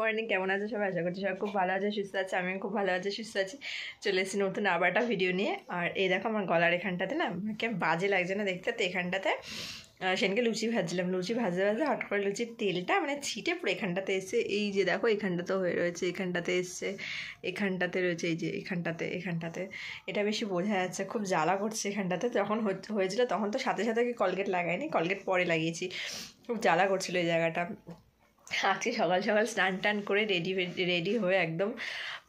Morning, কেমন আছে সবাই? আশা করছি সবাই খুব ভালো আছে, সুস্থ আছে। আমি খুব ভালো আছি, সুস্থ আছি। চলে এসেছি নতুন আবার একটা ভিডিও নিয়ে। আর এই দেখো আমার গলার এখানটাতে না কেমন বাজে লাগছে না দেখতে। তো এখানটাতে সেদিনকে লুচি ভাজছিলাম, লুচি ভাজতে ভাজতে হট করে লুচির তেলটা মানে ছিটে পুরো এখানটাতে এসে, এই যে দেখো এখানটাতেও হয়ে রয়েছে, এখানটাতে এসছে, এখানটাতে রয়েছে, এই যে এখানটাতে এটা বেশি বোঝা যাচ্ছে, খুব জ্বালা করছে এখানটাতে। যখন হয়েছিল তখন তো সাথে সাথে কি কলগেট লাগাইনি, কলগেট পরে লাগিয়েছি, খুব জ্বালা করছিল এই জায়গাটা। আজকে সকাল সকাল স্নান টান করে রেডি হয়ে একদম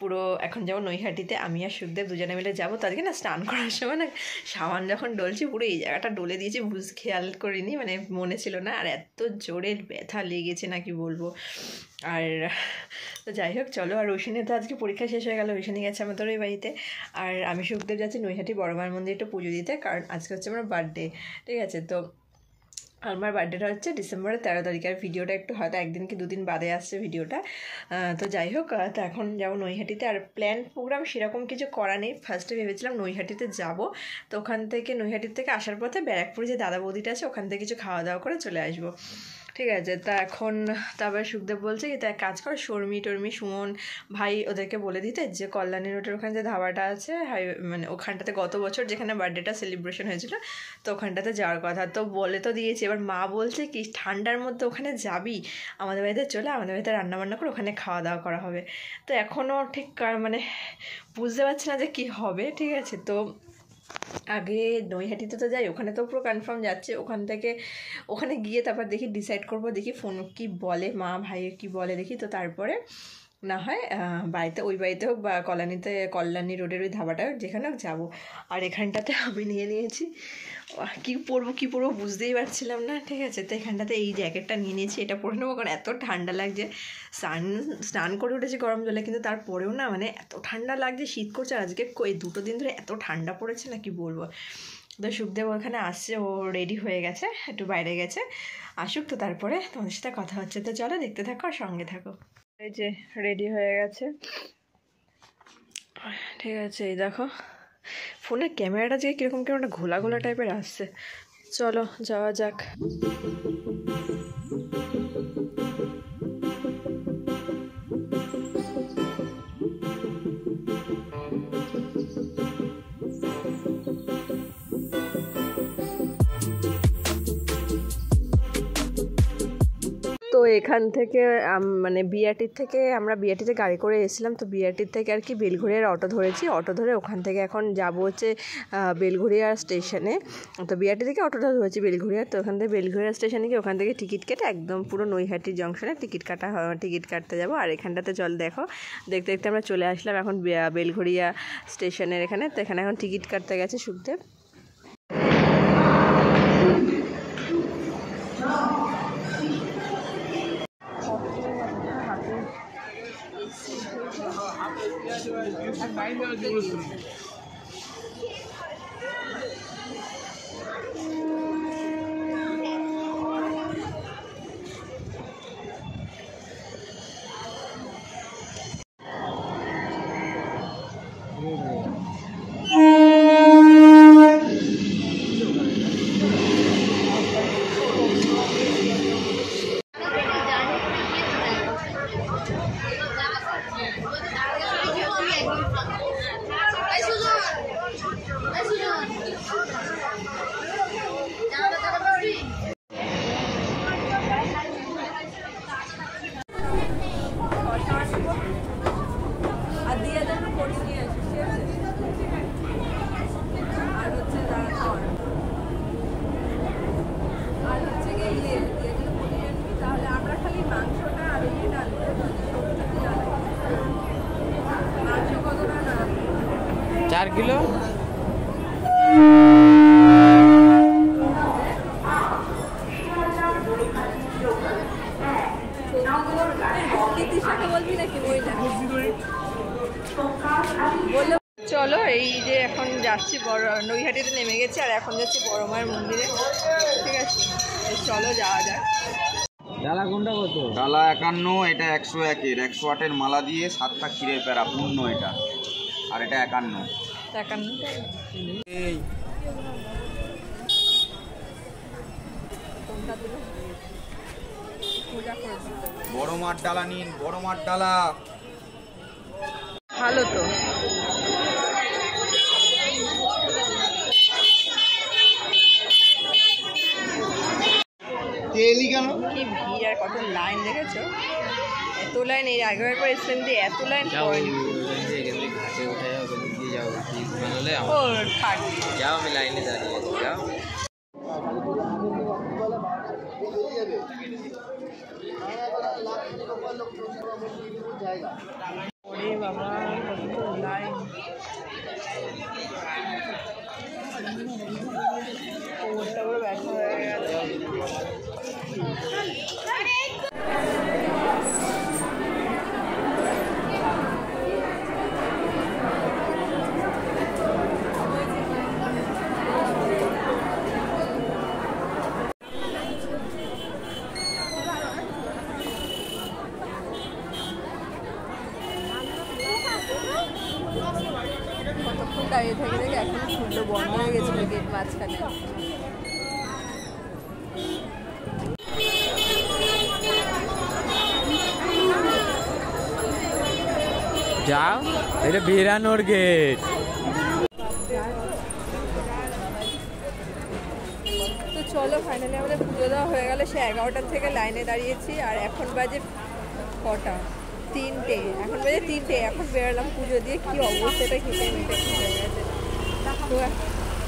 পুরো এখন যেমন নৈহাটিতে আমি আর সুখদেব দুজনে মিলে যাবো। তো আজকে না স্নান করার সময় না সাবান যখন ডলছি পুরো এই জায়গাটা ডলে দিয়েছি, খেয়াল করিনি, মানে মনে ছিল না। আর এত জোরে ব্যথা লেগেছে না কি বলবো। আর তো যাই হোক চলো। আর ঐশানী তো আজকে পরীক্ষা শেষ হয়ে গেল, ঐশানী গেছে আমাদের ওই বাড়িতে। আর আমি সুখদেব যাচ্ছি নৈহাটি বড় মায়ের মন্দিরে একটু পুজো দিতে, কারণ আজকে হচ্ছে আমার বার্থডে, ঠিক আছে? তো আমার বার্থডেটা হচ্ছে ডিসেম্বরের 13 তারিখ। আর ভিডিওটা একটু হয়তো একদিন কি দুদিন বাদে আসছে ভিডিওটা। তো যাই হোক, তো এখন যাবো নৈহাটিতে। আর প্ল্যান প্রোগ্রাম সেরকম কিছু করা নেই। ফার্স্টে ভেবেছিলাম নৈহাটিতে যাব, তো ওখান থেকে নৈহাটির থেকে আসার পথে ব্যারাকপুরে যে দাদা বৌদিটা আছে ওখান থেকে কিছু খাওয়া দাওয়া করে চলে আসবো, ঠিক আছে? তা এখন তারপরে সুখদেব বলছে কি, তা এক কাজ কর, শর্মি সুমন ভাই ওদেরকে বলে দিতে যে কল্যাণী রোডের ওখানে যে ধাবাটা আছে মানে ওখানটাতে গত বছর যেখানে বার্থডেটা সেলিব্রেশন হয়েছিল, তো ওখানটাতে যাওয়ার কথা। তো বলে তো দিয়েছি, এবার মা বলছে কি ঠান্ডার মধ্যে ওখানে যাবি, আমাদের বাড়িতে চলে, আমাদের বাড়িতে রান্নাবান্না করে ওখানে খাওয়া দাওয়া করা হবে। তো এখনও ঠিক মানে বুঝতে পারছি না যে কী হবে, ঠিক আছে? তো আগে নৈহাটিতে তো যাই, ওখানে তো পুরো কনফার্ম যাচ্ছে। ওখানে গিয়ে তারপর দেখি ডিসাইড করবো, দেখি ফোন কি বলে, মা ভাই কি বলে দেখি। তো তারপরে না হয় বাড়িতে, ওই বাড়িতে হোক বা কল্যাণী রোডের ওই ধাবাটা হোক, যেখানে হোক যাবো। আর এখানটাতে আমি নিয়েছি কী পরবো বুঝতেই পারছিলাম না, ঠিক আছে? তো এখানটাতে এই জ্যাকেটটা নিয়েছি, এটা পরে নেবো, কারণ এত ঠান্ডা লাগছে। স্নান করে উঠেছি গরম জলে, কিন্তু তারপরেও না মানে এত ঠান্ডা লাগছে, শীত করছে। আজকে এই 2 দিন ধরে এত ঠান্ডা পড়েছে না কি বলবো। তো সুখদেব ওখানে আসছে, ও রেডি হয়ে গেছে, একটু বাইরে গেছে, আসুক তো তারপরে তোমাদের সাথে কথা হচ্ছে। তো চলো দেখতে থাকো আর সঙ্গে থাকো। এই যে রেডি হয়ে গেছে, ঠিক আছে? এই দেখো ফোনের ক্যামেরাটা যে কীরকম একটা ঘোলা ঘোলা টাইপের আসছে। চলো যাওয়া যাক। তো এখান থেকে মানে আমরা বিআরটিতে গাড়ি করে এসেছিলাম। তো বিআরটির থেকে আর কি বেলঘড়িয়ার অটো ধরেছি, অটো ধরে ওখান থেকে এখন যাবো হচ্ছে বেলঘড়িয়া স্টেশনে। তো বিআরটি থেকে অটোটা ধরেছি বেলঘড়িয়া। তো ওখান থেকে বেলঘড়িয়া স্টেশনে গিয়ে ওখান থেকে টিকিট কেটে একদম পুরো নৈহাটি জংশনে টিকিট কাটতে যাবো। আর এখানটাতে দেখতে দেখতে আমরা চলে আসলাম এখন বেলঘড়িয়া স্টেশনের এখানে। তো এখানে এখন টিকিট কাটতে গেছে সুখদেব। তাহলে আমরা খালি মাংসটা আর এটা 4 কিলো। চলো এই যে এখন যাচ্ছি নৈহাটিতে নেমে গেছি, আর এখন যাচ্ছি বড় মায়ের মন্দিরে, ঠিক আছে? চলো যাওয়া যাক। ডালা কোনটা কত? ডালা 51, এটা 101-এর 108-এর মালা দিয়ে 7টা ক্ষীরের প্যারা পূর্ণ এটা, আর এটা 51। এই কোনটা দিল? বড় মাঠ ডালা নিন, বড় মাঠ ডালা। ভালো তো তেলি কেন? কি ভিড় আর কত লাইন দেখেছো, এত লাইন। এর আগে একবার এসেছিলাম দিয়ে এত লাইন পড়েনি। ঘাটে উঠে যাও, দিয়ে যাও, বানালে ও থাক, যাও, আমি লাইনে দাঁড়িয়ে আছি, যাও। ওরে বাবা কত লাইন, কোমরটা পুরো ব্যথা হয়ে গেল। কতক্ষণ দাঁড়িয়ে থেকে দেখে এখন খুললো, বন্ধ হয়ে গেছিল গেট মাঝখানে। যাও, এটা বেরানোর গেট। তো চলো ফাইনালি আমাদের পুজো দেওয়া হয়ে গেল। সে 11টার থেকে লাইনে দাঁড়িয়েছি আর এখন বাজে কটা, 3টে। এখন বাজে 3টে, এখন বেরোলাম পুজো দিয়ে। কি অবস্থাটা খেতে মেটে হয়ে গেছে। তো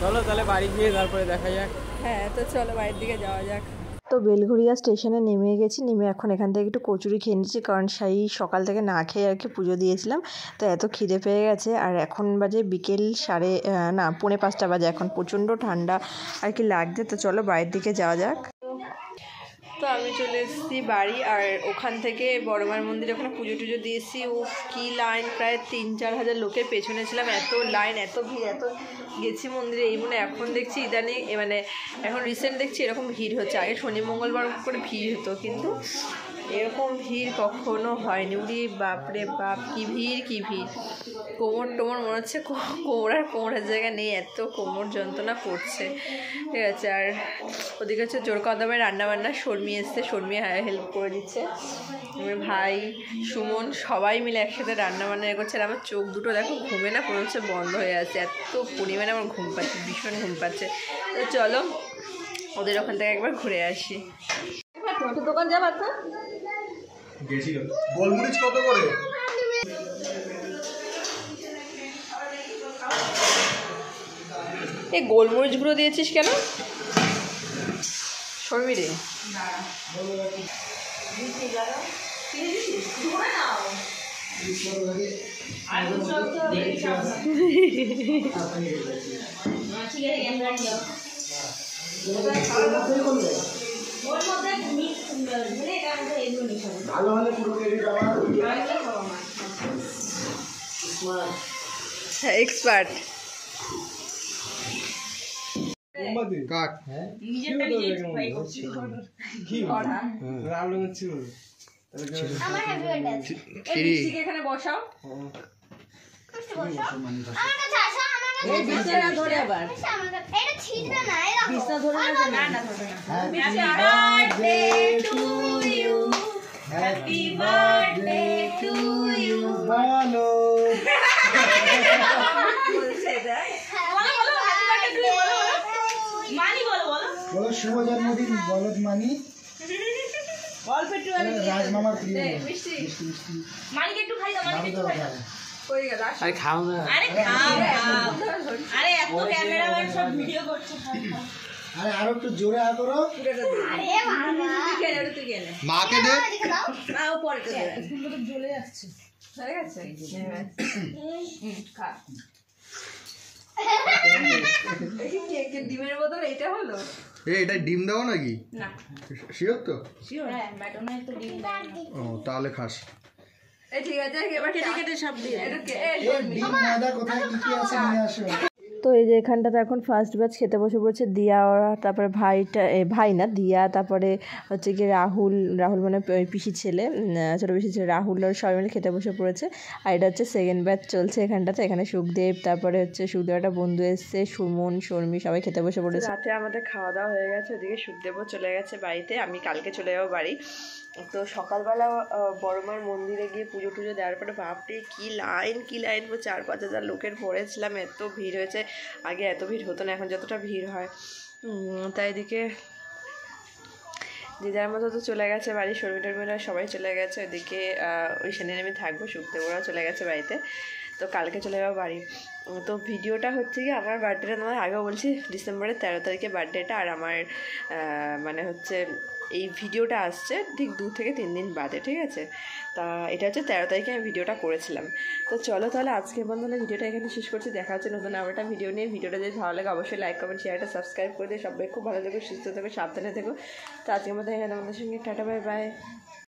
চলো তাহলে বাড়ি গিয়ে তারপরে দেখা যাক। হ্যাঁ, তো চলো বাড়ির দিকে যাওয়া যাক। তো বেলঘড়িয়া স্টেশনে নেমে গেছি, নেমে এখন এখান থেকে একটু কচুরি খেয়ে নিচ্ছি, কারণ সেই সকাল থেকে না খেয়ে আর কি পুজো দিয়েছিলাম, তো এত খিদে পেয়ে গেছে। আর এখন বাজে বিকেল 4:30 বাজে, এখন প্রচণ্ড ঠান্ডা আর কি লাগছে। তো চলো বাড়ির দিকে যাওয়া যাক। তো আমি চলে এসেছি বাড়ি, আর ওখান থেকে বড়মার মন্দিরে ওখানে পুজো টুজো দিয়েছি। ও কি লাইন, প্রায় 3-4 হাজার লোকের পেছনে ছিলাম। এত লাইন, এত ভিড়, এত গেছি মন্দিরে। এই মনে এখন দেখছি ইদানিং, মানে এখন রিসেন্ট দেখছি এরকম ভিড় হচ্ছে। আগে শনি মঙ্গলবার করে ভিড় হতো, কিন্তু এরকম ভিড় কখনো হয়নি। উড়ি বাপরে বাপ, কি ভিড়, কি ভিড়। কোমর টোমর মনে হচ্ছে কোমরের জায়গা নেই, এত কোমর যন্ত্রণা করছে। ঠিক আছে, আর ওদিকে হচ্ছে জোর কদমে রান্নাবান্না। শর্মি এসছে, শর্মি হেল্প করে দিচ্ছে। আমার ভাই সুমন সবাই মিলে একসাথে রান্নাবান্না করছে। আর আমার চোখ দুটো দেখো ঘুমে না পুরো হচ্ছে বন্ধ হয়ে আছে, এত পরিমাণে আমার ঘুম পাচ্ছে, ভীষণ ঘুম পাচ্ছে। তো চলো ওদের ওখান থেকে একবার ঘুরে আসি। টমেটো দোকান যাবা তো? গোলমরিচ কত করে? এই গোলমরিচ গুঁড়ো দিয়েছিস কেন শর্মি রে? ভালো হলে পুরো এক্সপার্ট। কাট এখানে বসাও। Happy birthday to you. বলো বলো শুভ জন্মদিন বলদ মানি। রাজমামার প্রিয় মানিকে একটু খাই দাও, মানিকে একটু খাই দাও। হয়ে গেল। আরে খাও না, আরে খাও। আরে এত ক্যামেরাম্যান সব ভিডিও করছে। আরে আরো একটু জোরে আ করো। মাকে দে। নাও পরে তো দেবে। ফুলগুলো জ্বলে যাচ্ছে। হয়ে গেছে? খা। এই কেকের ডিমের বদল এটা হলো? এটা ডিম দাও নাকি? না। শিওর তো? শিওর। হ্যাঁ, ম্যাডামের তো ডিম দাও। ও তাহলে খাস। এই ঠিক আছে, এবার কেটে কেটে সব দিয়ে। এটা কে? এই ডিম ময়দা কোথায় কি কি আছে নিয়ে আসো। তো এই যে এখানটাতে এখন ফার্স্ট ব্যাচ খেতে বসে পড়েছে দিয়া ওরা, তারপরে ভাই না দিয়া, তারপরে হচ্ছে কি রাহুল মানে ওই পিসির ছেলে, ছোটো পিসির ছেলে রাহুল, আর সবাই মিলে খেতে বসে পড়েছে। আর এটা হচ্ছে সেকেন্ড ব্যাচ চলছে এখানটাতে। এখানে সুখদেব, তারপরে হচ্ছে সুখদেব একটা বন্ধু এসছে, সুমন, শর্মি, সবাই খেতে বসে পড়েছে। রাতে আমাদের খাওয়া দাওয়া হয়ে গেছে, ওদিকে সুখদেবও চলে গেছে বাড়িতে, আমি কালকে চলে যাবো বাড়ি। তো সকালবেলা বড়মার মন্দিরে গিয়ে পুজো টুজো দেওয়ার পরে বাপরে কী লাইন 4-5 হাজার লোকের পড়েছিলাম, এত ভিড় হয়েছে। আগে এত ভিড় হতো না, এখন যতটা ভিড় হয়। তাই এদিকে দিদার মতো তো চলে গেছে বাড়ি, শর্মিটার্মিরা সবাই চলে গেছে ওইদিকে। ওই সেদিন আমি থাকবো, সুখদেবরাও চলে গেছে বাড়িতে। তো কালকে চলে যাবো বাড়ি। তো ভিডিওটা হচ্ছে কি আমার বার্থডেটা, তোমার আগেও বলছি ডিসেম্বরের 13 তারিখে বার্থডেটা, আর আমার মানে হচ্ছে এই ভিডিওটা আসছে ঠিক 2 থেকে 3 দিন বাদে, ঠিক আছে। তা এটা হচ্ছে 13 তারিখে আমি ভিডিওটা করেছিলাম। তো চলো তাহলে আজকের বন্ধনে ভিডিওটা এখানে শেষ করছি। দেখা হচ্ছে নতুন আবার একটা ভিডিও নিয়ে। ভিডিওটা যদি ভালো লাগে অবশ্যই লাইক কমেন্ট শেয়ারটা সাবস্ক্রাইব করে দিয়ে সবাই খুব ভালো থেকো, সুস্থ থেকো, সাবধানে থেকো। তো আজকের মতো এখানে আমাদের সঙ্গে টাটা, বাই বাই।